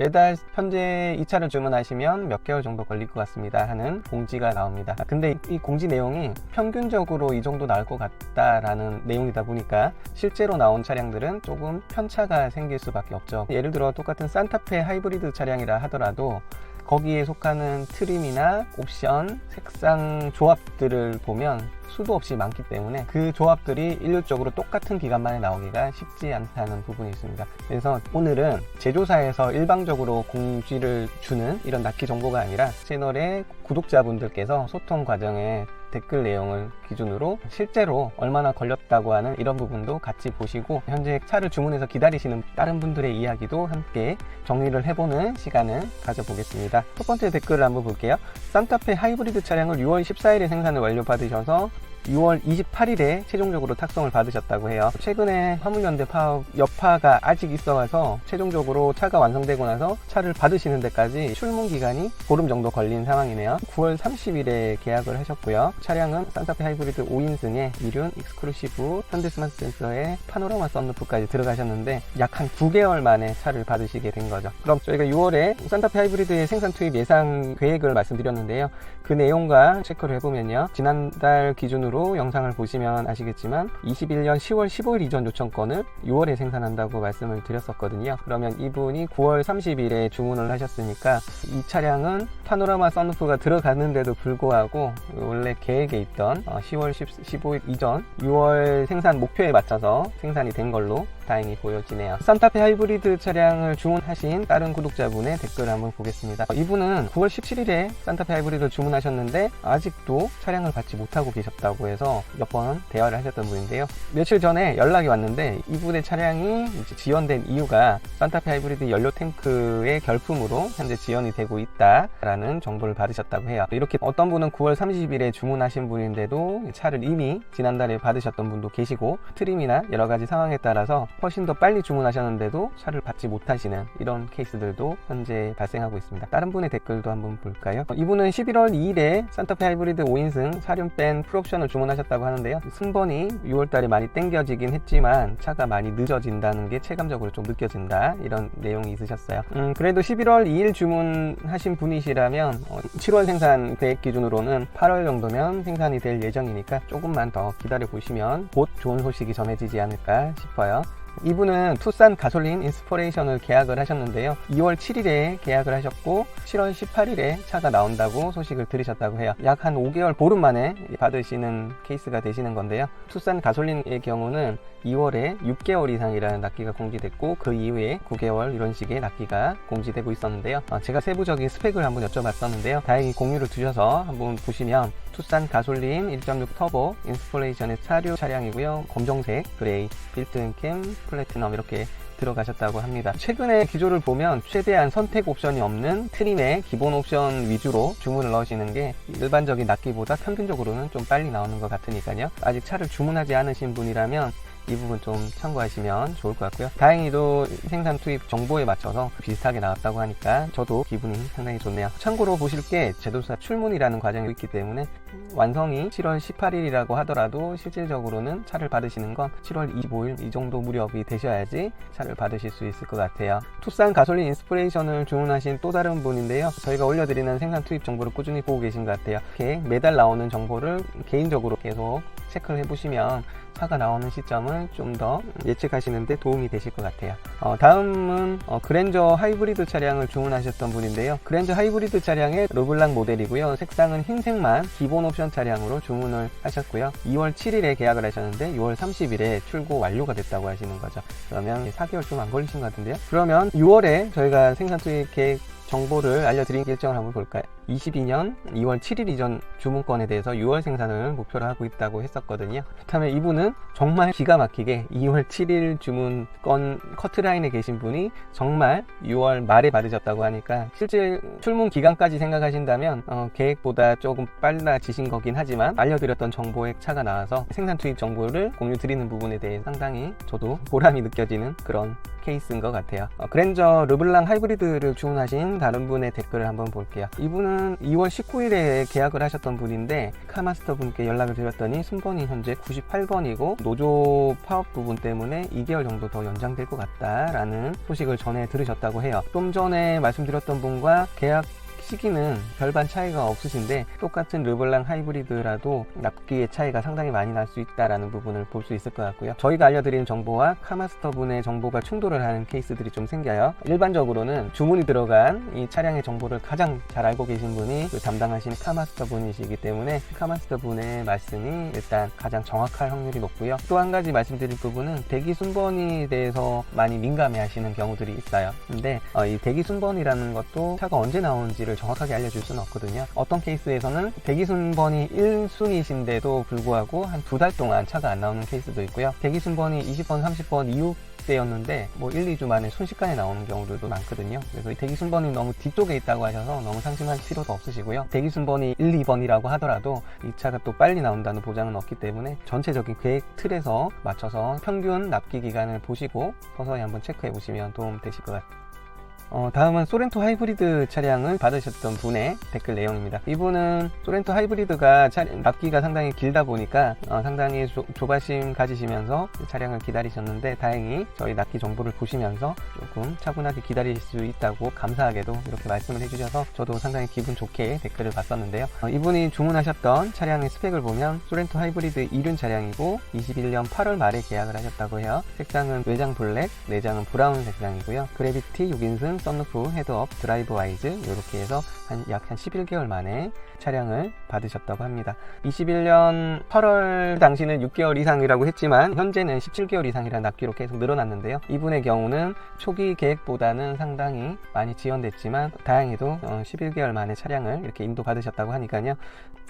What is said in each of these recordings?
매달 현재 이 차를 주문하시면 몇 개월 정도 걸릴 것 같습니다 하는 공지가 나옵니다. 근데 이 공지 내용이 평균적으로 이 정도 나올 것 같다라는 내용이다 보니까 실제로 나온 차량들은 조금 편차가 생길 수밖에 없죠. 예를 들어 똑같은 산타페 하이브리드 차량이라 하더라도 거기에 속하는 트림이나 옵션, 색상 조합들을 보면 수도 없이 많기 때문에 그 조합들이 일률적으로 똑같은 기간 만에 나오기가 쉽지 않다는 부분이 있습니다. 그래서 오늘은 제조사에서 일방적으로 공지를 주는 이런 납기 정보가 아니라 채널의 구독자분들께서 소통 과정에 댓글 내용을 기준으로 실제로 얼마나 걸렸다고 하는 이런 부분도 같이 보시고 현재 차를 주문해서 기다리시는 다른 분들의 이야기도 함께 정리를 해보는 시간을 가져보겠습니다. 첫 번째 댓글을 한번 볼게요. 산타페 하이브리드 차량을 6월 14일에 생산을 완료받으셔서 6월 28일에 최종적으로 탁송을 받으셨다고 해요. 최근에 화물연대 파업 여파가 아직 있어서 최종적으로 차가 완성되고 나서 차를 받으시는 데까지 출문 기간이 보름 정도 걸린 상황이네요. 9월 30일에 계약을 하셨고요. 차량은 산타페 하이브리드 5인승에 이륜, 익스클루시브, 현대 스마트 센서에 파노라마 썬루프까지 들어가셨는데 약 한 9개월 만에 차를 받으시게 된 거죠. 그럼 저희가 6월에 산타페 하이브리드의 생산 투입 예상 계획을 말씀드렸는데요. 그 내용과 체크를 해보면요. 지난달 기준으로 영상을 보시면 아시겠지만 21년 10월 15일 이전 요청권을 6월에 생산한다고 말씀을 드렸었거든요. 그러면 이분이 9월 30일에 주문을 하셨으니까 이 차량은 파노라마 썬루프가 들어갔는데도 불구하고 원래 계획에 있던 10월 15일 이전 6월 생산 목표에 맞춰서 생산이 된 걸로 다행히 보여지네요. 산타페 하이브리드 차량을 주문하신 다른 구독자분의 댓글을 한번 보겠습니다. 이분은 9월 17일에 산타페 하이브리드를 주문하셨는데 아직도 차량을 받지 못하고 계셨다고 해서 몇 번 대화를 하셨던 분인데요. 며칠 전에 연락이 왔는데 이분의 차량이 이제 지연된 이유가 산타페 하이브리드 연료 탱크의 결품으로 현재 지연이 되고 있다라는 정보를 받으셨다고 해요. 이렇게 어떤 분은 9월 30일에 주문하신 분인데도 차를 이미 지난달에 받으셨던 분도 계시고 트림이나 여러 가지 상황에 따라서 훨씬 더 빨리 주문하셨는데도 차를 받지 못하시는 이런 케이스들도 현재 발생하고 있습니다. 다른 분의 댓글도 한번 볼까요? 이분은 11월 2일에 산타페 하이브리드 5인승 사륜 뺀 풀옵션을 주문하셨다고 하는데요. 승번이 6월달에 많이 땡겨지긴 했지만 차가 많이 늦어진다는 게 체감적으로 좀 느껴진다 이런 내용이 있으셨어요. 그래도 11월 2일 주문하신 분이시라면 7월 생산 계획 기준으로는 8월 정도면 생산이 될 예정이니까 조금만 더 기다려 보시면 곧 좋은 소식이 전해지지 않을까 싶어요. 이분은 투싼 가솔린 인스퍼레이션을 계약을 하셨는데요. 2월 7일에 계약을 하셨고 7월 18일에 차가 나온다고 소식을 들으셨다고 해요. 약 한 5개월 보름 만에 받으시는 케이스가 되시는 건데요. 투싼 가솔린의 경우는 2월에 6개월 이상이라는 납기가 공지됐고 그 이후에 9개월 이런 식의 납기가 공지되고 있었는데요. 제가 세부적인 스펙을 한번 여쭤봤었는데요. 다행히 공유를 주셔서 한번 보시면 투싼 가솔린 1.6 터보 인스퍼레이션의 차류 차량이고요. 검정색, 그레이, 빌트인캠, 플래티넘 이렇게 들어가셨다고 합니다. 최근에 기조를 보면 최대한 선택 옵션이 없는 트림의 기본 옵션 위주로 주문을 넣으시는 게 일반적인 납기보다 평균적으로는 좀 빨리 나오는 것 같으니까요. 아직 차를 주문하지 않으신 분이라면 이 부분 좀 참고하시면 좋을 것 같고요. 다행히도 생산 투입 정보에 맞춰서 비슷하게 나왔다고 하니까 저도 기분이 상당히 좋네요. 참고로 보실 게 제조사 출문이라는 과정이 있기 때문에 완성이 7월 18일이라고 하더라도 실질적으로는 차를 받으시는 건 7월 25일 이 정도 무렵이 되셔야지 차를 받으실 수 있을 것 같아요. 투싼 가솔린 인스피레이션을 주문하신 또 다른 분인데요. 저희가 올려드리는 생산 투입 정보를 꾸준히 보고 계신 것 같아요. 이렇게 매달 나오는 정보를 개인적으로 계속 체크를 해보시면 차가 나오는 시점을 좀 더 예측하시는데 도움이 되실 것 같아요. 다음은 그랜저 하이브리드 차량을 주문하셨던 분인데요. 그랜저 하이브리드 차량의 르블랑 모델이고요. 색상은 흰색만 기본 옵션 차량으로 주문을 하셨고요. 2월 7일에 계약을 하셨는데 6월 30일에 출고 완료가 됐다고 하시는 거죠. 그러면 4개월 좀 안 걸리신 것 같은데요. 그러면 6월에 저희가 생산 투입 계획 정보를 알려드린 일정을 한번 볼까요? 22년 2월 7일 이전 주문건에 대해서 6월 생산을 목표로 하고 있다고 했었거든요. 그렇다면 이분은 정말 기가 막히게 2월 7일 주문건 커트라인에 계신 분이 정말 6월 말에 받으셨다고 하니까 실제 출문 기간까지 생각하신다면 계획보다 조금 빨라지신 거긴 하지만 알려드렸던 정보에 차가 나와서 생산 투입 정보를 공유 드리는 부분에 대해 상당히 저도 보람이 느껴지는 그런 케이스인 것 같아요. 그랜저 르블랑 하이브리드를 주문하신 다른 분의 댓글을 한번 볼게요. 이분은 이분은 2월 19일에 계약을 하셨던 분인데 카마스터 분께 연락을 드렸더니 순번이 현재 98번이고 노조 파업 부분 때문에 2개월 정도 더 연장될 것 같다라는 소식을 전해 들으셨다고 해요. 좀 전에 말씀드렸던 분과 계약 시기는 별반 차이가 없으신데 똑같은 르블랑 하이브리드라도 납기의 차이가 상당히 많이 날 수 있다는 부분을 볼 수 있을 것 같고요. 저희가 알려드리는 정보와 카마스터 분의 정보가 충돌을 하는 케이스들이 좀 생겨요. 일반적으로는 주문이 들어간 이 차량의 정보를 가장 잘 알고 계신 분이 그 담당하시는 카마스터 분이시기 때문에 카마스터 분의 말씀이 일단 가장 정확할 확률이 높고요. 또 한 가지 말씀드릴 부분은 대기 순번에 대해서 많이 민감해 하시는 경우들이 있어요. 근데 이 대기 순번이라는 것도 차가 언제 나오는지를 정확하게 알려줄 수는 없거든요. 어떤 케이스에서는 대기 순번이 1순위신데도 불구하고 한 2달 동안 차가 안 나오는 케이스도 있고요. 대기 순번이 20번, 30번 이후 때였는데 1, 2주 만에 순식간에 나오는 경우들도 많거든요. 그래서 대기 순번이 너무 뒤쪽에 있다고 하셔서 너무 상심할 필요도 없으시고요. 대기 순번이 1, 2번이라고 하더라도 이 차가 또 빨리 나온다는 보장은 없기 때문에 전체적인 계획 틀에서 맞춰서 평균 납기 기간을 보시고 서서히 한번 체크해 보시면 도움 되실 것 같아요. 다음은 소렌토 하이브리드 차량을 받으셨던 분의 댓글 내용입니다. 이분은 소렌토 하이브리드가 납기가 상당히 길다 보니까 상당히 조바심 가지시면서 차량을 기다리셨는데 다행히 저희 납기 정보를 보시면서 조금 차분하게 기다릴 수 있다고 감사하게도 이렇게 말씀을 해주셔서 저도 상당히 기분 좋게 댓글을 봤었는데요. 이분이 주문하셨던 차량의 스펙을 보면 소렌토 하이브리드 2륜 차량이고 21년 8월 말에 계약을 하셨다고 해요. 색상은 외장 블랙, 내장은 브라운 색상이고요. 그래비티 6인승 썬루프, 헤드업, 드라이브 와이즈 이렇게 해서 약 11개월 만에 차량을 받으셨다고 합니다. 21년 8월 당시는 6개월 이상이라고 했지만 현재는 17개월 이상이라는 납기로 계속 늘어났는데요. 이분의 경우는 초기 계획보다는 상당히 많이 지연됐지만 다행히도 11개월 만에 차량을 이렇게 인도받으셨다고 하니까요.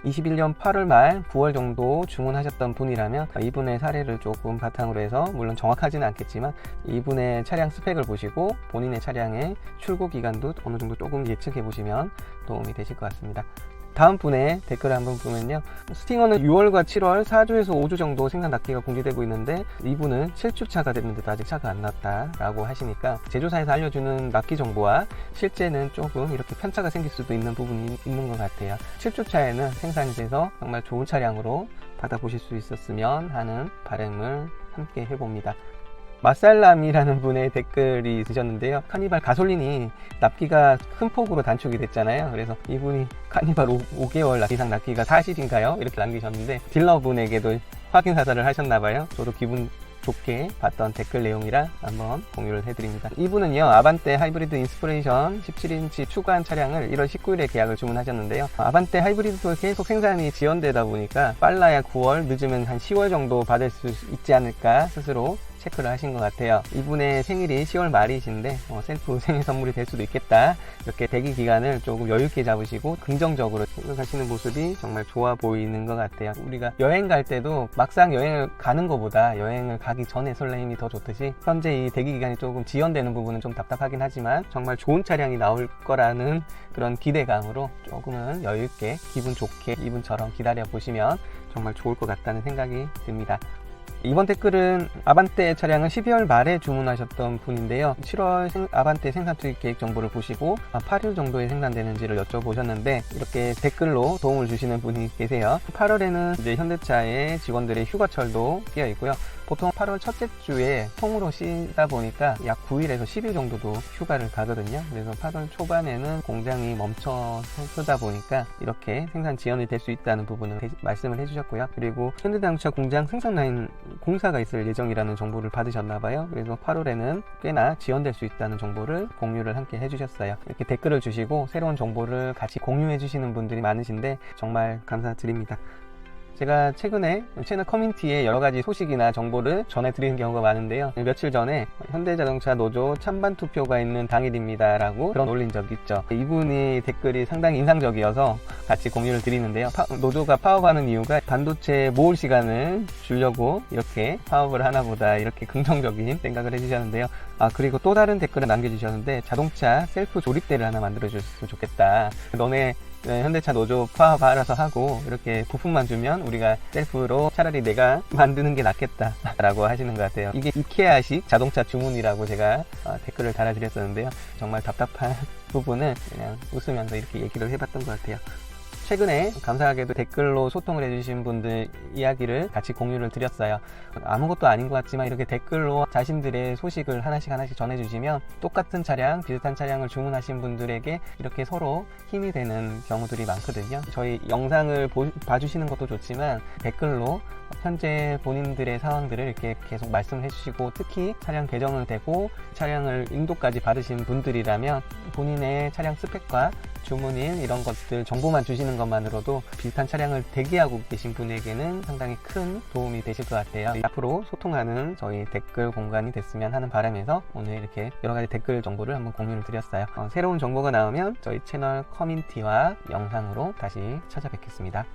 21년 8월 말 9월 정도 주문하셨던 분이라면 이분의 사례를 조금 바탕으로 해서 물론 정확하지는 않겠지만 이분의 차량 스펙을 보시고 본인의 차량의 출고 기간도 어느 정도 조금 예측해 보시면 도움이 되실 것 같습니다. 다음 분의 댓글을 한번 보면요. 스팅어는 6월과 7월 4주에서 5주 정도 생산 납기가 공개되고 있는데 이분은 7주차가 됐는데도 아직 차가 안 났다 라고 하시니까 제조사에서 알려주는 납기 정보와 실제는 조금 이렇게 편차가 생길 수도 있는 부분이 있는 것 같아요. 7주차에는 생산이 돼서 정말 좋은 차량으로 받아보실 수 있었으면 하는 바람을 함께 해봅니다. 마살람이라는 분의 댓글이 있으셨는데요. 카니발 가솔린이 납기가 큰 폭으로 단축이 됐잖아요. 그래서 이분이 카니발 5개월 이상 납기가 사실인가요? 이렇게 남기셨는데 딜러분에게도 확인 사살을 하셨나봐요. 저도 기분 좋게 봤던 댓글 내용이라 한번 공유를 해드립니다. 이분은요, 아반떼 하이브리드 인스피레이션 17인치 추가한 차량을 1월 19일에 계약을 주문하셨는데요. 아반떼 하이브리드도 계속 생산이 지연되다 보니까 빨라야 9월, 늦으면 한 10월 정도 받을 수 있지 않을까 스스로 체크를 하신 것 같아요. 이분의 생일이 10월 말이신데 셀프 생일 선물이 될 수도 있겠다. 이렇게 대기 기간을 조금 여유있게 잡으시고 긍정적으로 생각하시는 모습이 정말 좋아 보이는 것 같아요. 우리가 여행 갈 때도 막상 여행을 가는 것보다 여행을 가기 전에 설레임이 더 좋듯이 현재 이 대기 기간이 조금 지연되는 부분은 좀 답답하긴 하지만 정말 좋은 차량이 나올 거라는 그런 기대감으로 조금은 여유있게 기분 좋게 이분처럼 기다려 보시면 정말 좋을 것 같다는 생각이 듭니다. 이번 댓글은 아반떼 차량을 12월 말에 주문하셨던 분인데요. 7월 아반떼 생산 투입 계획 정보를 보시고 8일 정도에 생산되는지를 여쭤보셨는데 이렇게 댓글로 도움을 주시는 분이 계세요. 8월에는 이제 현대차의 직원들의 휴가철도 끼어 있고요. 보통 8월 첫째 주에 통으로 쉬다 보니까 약 9일에서 10일 정도도 휴가를 가거든요. 그래서 8월 초반에는 공장이 멈춰 서다 보니까 이렇게 생산 지연이 될 수 있다는 부분을 말씀을 해주셨고요. 그리고 현대자동차 공장 생산 라인 공사가 있을 예정이라는 정보를 받으셨나봐요. 그래서 8월에는 꽤나 지연될 수 있다는 정보를 공유를 함께 해주셨어요. 이렇게 댓글을 주시고 새로운 정보를 같이 공유해 주시는 분들이 많으신데 정말 감사드립니다. 제가 최근에 채널 커뮤니티에 여러 가지 소식이나 정보를 전해드리는 경우가 많은데요. 며칠 전에 현대자동차 노조 찬반 투표가 있는 당일입니다 라고 그런 올린 적이 있죠. 이분이 댓글이 상당히 인상적이어서 같이 공유를 드리는데요. 노조가 파업하는 이유가 반도체 모을 시간을 주려고 이렇게 파업을 하나 보다 이렇게 긍정적인 생각을 해주셨는데요. 그리고 또 다른 댓글을 남겨주셨는데 자동차 셀프 조립대를 하나 만들어줬으면 좋겠다. 너네 현대차 노조 파업 알아서 하고 이렇게 부품만 주면 우리가 셀프로 차라리 내가 만드는 게 낫겠다 라고 하시는 것 같아요. 이게 이케아식 자동차 주문이라고 제가 댓글을 달아드렸었는데요. 정말 답답한 부분을 그냥 웃으면서 이렇게 얘기를 해봤던 것 같아요. 최근에 감사하게도 댓글로 소통을 해주신 분들 이야기를 같이 공유를 드렸어요. 아무것도 아닌 것 같지만 이렇게 댓글로 자신들의 소식을 하나씩 전해주시면 똑같은 차량, 비슷한 차량을 주문하신 분들에게 이렇게 서로 힘이 되는 경우들이 많거든요. 저희 영상을 봐주시는 것도 좋지만 댓글로 현재 본인들의 상황들을 이렇게 계속 말씀을 해주시고, 특히 차량 배정을 되고 차량을 인도까지 받으신 분들이라면 본인의 차량 스펙과 주문인 이런 것들 정보만 주시는 것만으로도 비슷한 차량을 대기하고 계신 분에게는 상당히 큰 도움이 되실 것 같아요. 앞으로 소통하는 저희 댓글 공간이 됐으면 하는 바람에서 오늘 이렇게 여러가지 댓글 정보를 한번 공유를 드렸어요. 새로운 정보가 나오면 저희 채널 커뮤니티와 영상으로 다시 찾아뵙겠습니다.